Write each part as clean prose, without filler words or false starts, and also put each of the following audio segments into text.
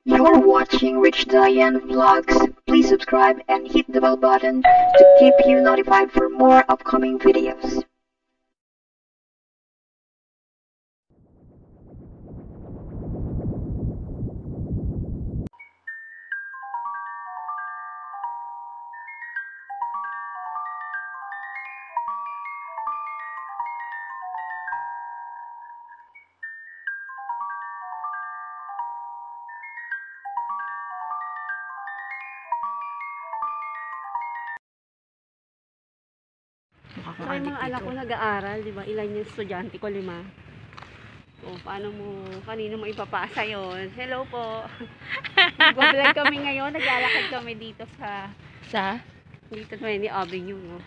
You're watching Rich Diane Vlogs. Please subscribe and hit the bell button to keep you notified for more upcoming videos. Saka yung mga anak ko nag-aaral, di ba? Ilan yung estudyante ko? 5. O, paano mo, kanino mo ipapasa yon? Hello po. Nag-vlog kami ngayon, naglalakad kami dito dito sa May Avenue, no?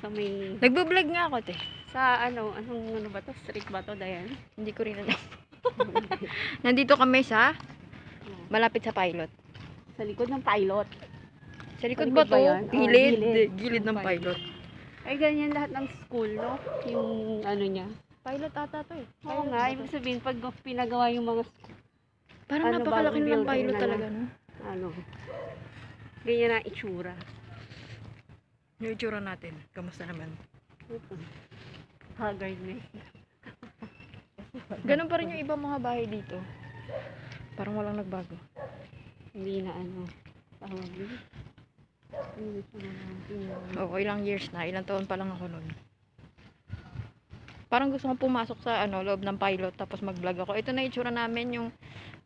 Sa may, Nagbo-vlog nga ako, te. sa ano ba to? Street ba to, Dayan? Hindi ko rin alam. Nandito kami sa malapit sa pilot. Sa likod ng pilot. Sa likod Sa likod ba ba to? yan? Oo, Gilid. gilid. Gilid ng pilot. Ay, ganyan lahat ng school, no? Yung ano niya. Pilot ata to eh. Oo nga, ibig sabihin, pag pinagawa yung mga, Parang ano, napakalaki bagong ng building pilot na talaga, no? ano, ganyan ang itsura. Yung itsura natin. Kamusta naman? Haggard na eh. Ganun pa rin yung ibang mga bahay dito. Parang walang nagbago. Hindi na ano, tawag yun. Oo, ilang years na. Ilang taon pa lang ako nun. Parang gusto kong pumasok sa loob ng pilot tapos mag-vlog ako. Ito na itsura namin, yung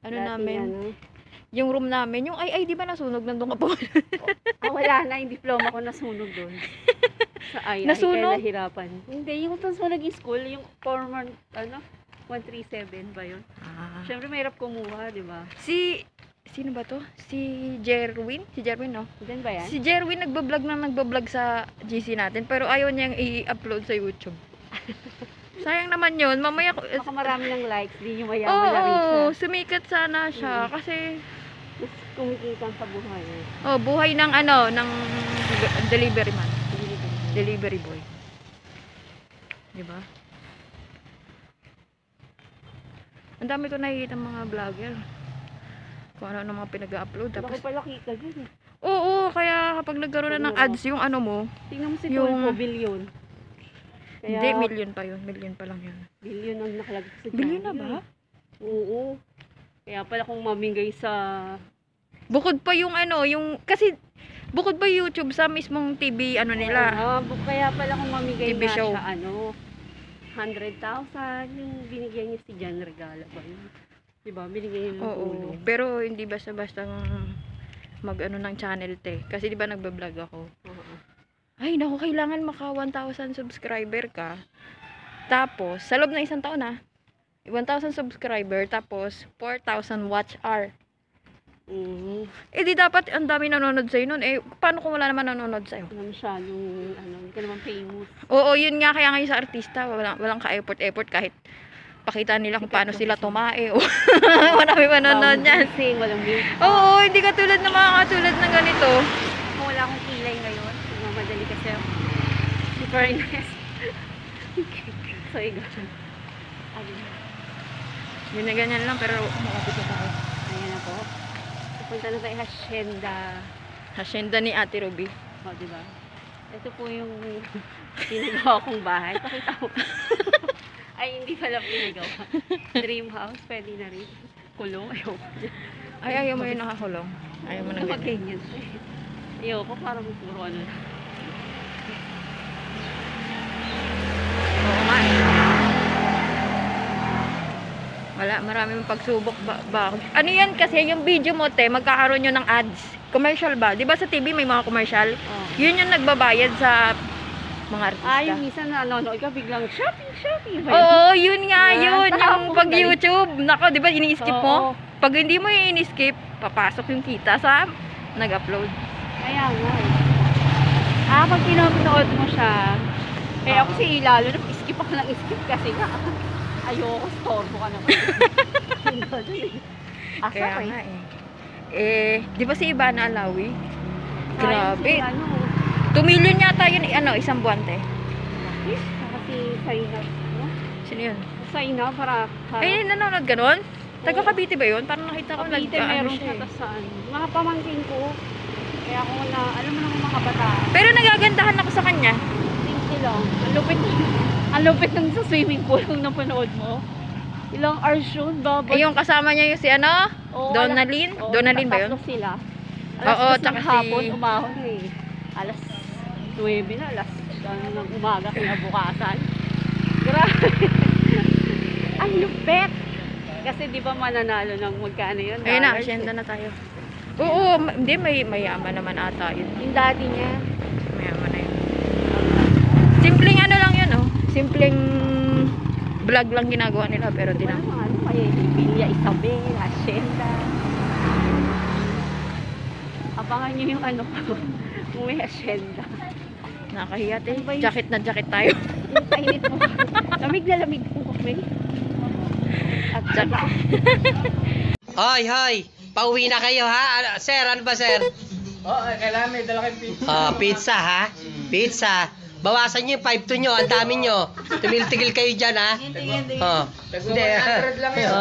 namin, yung room namin. Yung ay di ba nasunog? Nandun ka po. Wala na, yung diploma ko nasunog doon. Sa Nasunog? Kaya nahirapan. Hindi, yung nasunog yung school, yung former, 137 ba yun? Siyempre, mahirap kumuha, di ba? Sino ba to? Si Jerwin? Si Jerwin, no? Diyan ba yan? Si Jerwin nagbablog sa GC natin pero ayaw niyang i-upload sa YouTube. Sayang naman yun. Mamaya ko... Baka marami ng likes, di yung mayaman na rin siya. Oo, sumikat sana siya kasi... Mas kumikita sa buhay. buhay ng ng delivery man. Delivery boy. Diba? Ang dami ko nakikita mga vlogger. Kung ano mga pinag-upload. Bakit pala kita dyan eh? Oo, kaya kapag nagkaroon na ng ads yung mo. Tingnan mo si Yung- Tulfo, billion. Kaya, Hindi, million pa yun. Million pa lang yun. billion ang nakalagay sa Billion na diary. ba? Oo. Kaya pala kung mamingay sa... Bukod pa yung kasi bukod pa YouTube sa mismong TV nila. Kaya pala kung mamigay TV na show. siya, 100,000, yung binigyan niya si Jan Regala ba yun? Diba? Binigyan niya ng Oo, tulong. pero hindi basta-basta mag ng channel te. Kasi di ba nagba-vlog ako. Oo. Ay, naku, kailangan maka 1,000 subscriber ka. Tapos, sa loob ng isang taon 1,000 subscriber, tapos 4,000 watch hour. Mhm. Eh di dapat ang dami nanonood sa'yo nun. Eh, paano kung wala naman nanonood sa'yo? Ano masyadong, hindi ka naman famous. Oo, yun nga, kaya ngayon sa artista, walang ka-effort kahit pakita nila kung paano sila tumae. Marami manonood niyan. Sing, walang music. Oo, hindi katulad ng mga katulad ng ganito. Kung wala akong kilay ngayon, madali kasi ako. Si Fernest. So, ikaw. Ganyan lang, pero malapit na tayo. Ayan na po. Pupunta na tayo Hacienda. Hacienda ni Ate Ruby. O, diba? Ito po yung pinagawa kong bahay. Pakita mo. Ay, hindi pala pinagawa. Dream house, pwede na rin. Kulong, ayoko. Ayaw mo yung nakakulong. Ayaw mo nang ganyan. Ganyan. Ayoko, parang puro ano. Oo nga Wala, marami mong pagsubok ba? Ano yan kasi, yung video mo te, magkakaroon yun ng ads. Commercial ba? Di ba sa TV may mga commercial? Oh. Yun yung nagbabayad sa mga artista. Ay, minsan na nanonood ka biglang shopping. Oo, yun nga Yan, yun. tapos, Yung pag YouTube. Nako, di ba ini-skip Oo. mo? Pag hindi mo yung ini-skip, papasok yung kita sa nag-upload. Kaya nga eh. Pag pinanood mo siya, kaya ako si lalo na skip ako ng skip kasi nga, ayoko, storbo ka naman. Kaya nga di ba si Ivana Alawi? Grabe. 2 million yata yun, isang buwan te. Saka si Saina, no? Sino yun? Saina, para Ay, nanonood ganon? Taga Cavite ba yun? Parang nakita ko Cavite, nag-ano meron siya siya eh. tas saan. Mga pamangkin ko. Kaya ako na, alam mo naman mga bata. Pero nagagandahan ako sa kanya. Tingki lang. Ang lupit ng sa swimming pool kung napanood mo. Ilang hours yun, babad. Eh, yung kasama niya yung si ano? Oo, Donalyn? oo, Donalyn ba yun? tatlo sila. Oo, Alas 2 tsaka ng hapon, si- umahon eh. Alas 9 na, alas ng umaga kinabukasan. Grabe. Ang lupet. Kasi di ba mananalo ng magkano yun? Ayun na, Dollars asyenda eh. na tayo. Oo, hindi, mayaman naman ata yun. Yung daddy niya. Mayaman na yun. Simpleng ano lang yun, oh. Simpleng vlog lang ginagawa nila, pero di na. Ano, kaya Villa Isabel, Hacienda. Abangan nyo yung ano kung may Hacienda. Nakakahiya, eh. Ano ba yun? Jacket na jacket tayo. Yung painit mo. Lamig na lamig po kami. At saka, Hoy, hoy! Pauwi na kayo ha? Sir, ano ba sir? Kailangan may dala kayong pizza. Pizza ha? Pizza. Bawasan nyo yung 5 to nyo. Ang dami nyo. Tumil-tigil kayo dyan ha? Tagwa 100 lang yun.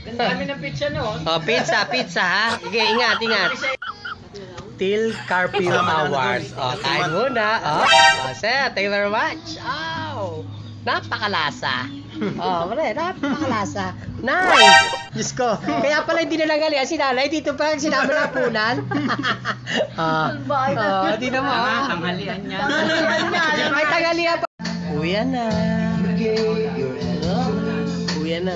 Ang dami ng pizza noon. Pizza ha? Sige, ingat, ingat. Till Carpio Awards. Kain muna. Sir, thank you very much. Napakalasa. Pre, napakalasa. Nice! Diyos ko. Kaya pala hindi na nagali. Si nanay, dito pa sinama na punan. Di na mo. Tanghalian niya. May tanghalian pa. Uya na. Uya na.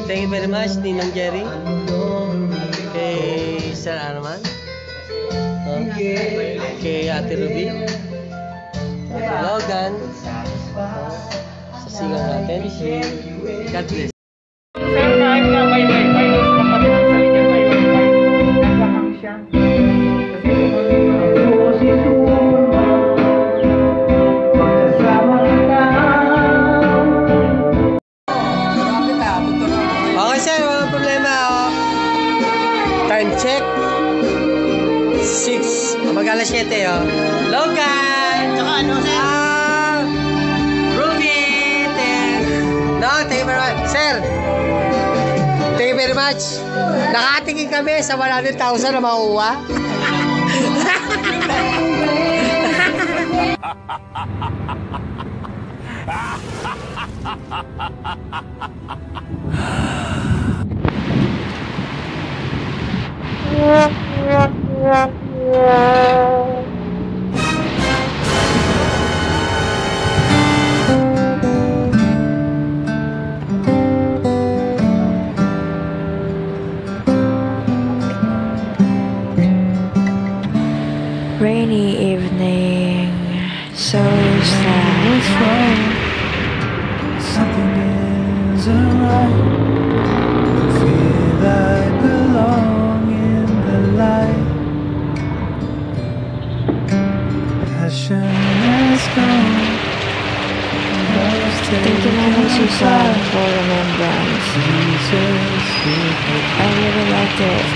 Thank you very much, Ninong Jerry. Kay Sir Arman. Kay Ate Ruby. Logan. Sa singaw natin. God bless. Pero na may finals kapatid sa linya may nagkakang siya. Okay sir, walang problema. Time check. 6. Mag-alas 7 Logan! Tsaka ano sir? Ruby! No, thank you very much. Sir! Thank you very much. Nakatingin kami sa 100,000 na makuha. Rainy evening, so sad. Something isn't right. Feel I belong in the light. Passion has gone. Thank you, Mama Susan, for remembrance. I really liked it.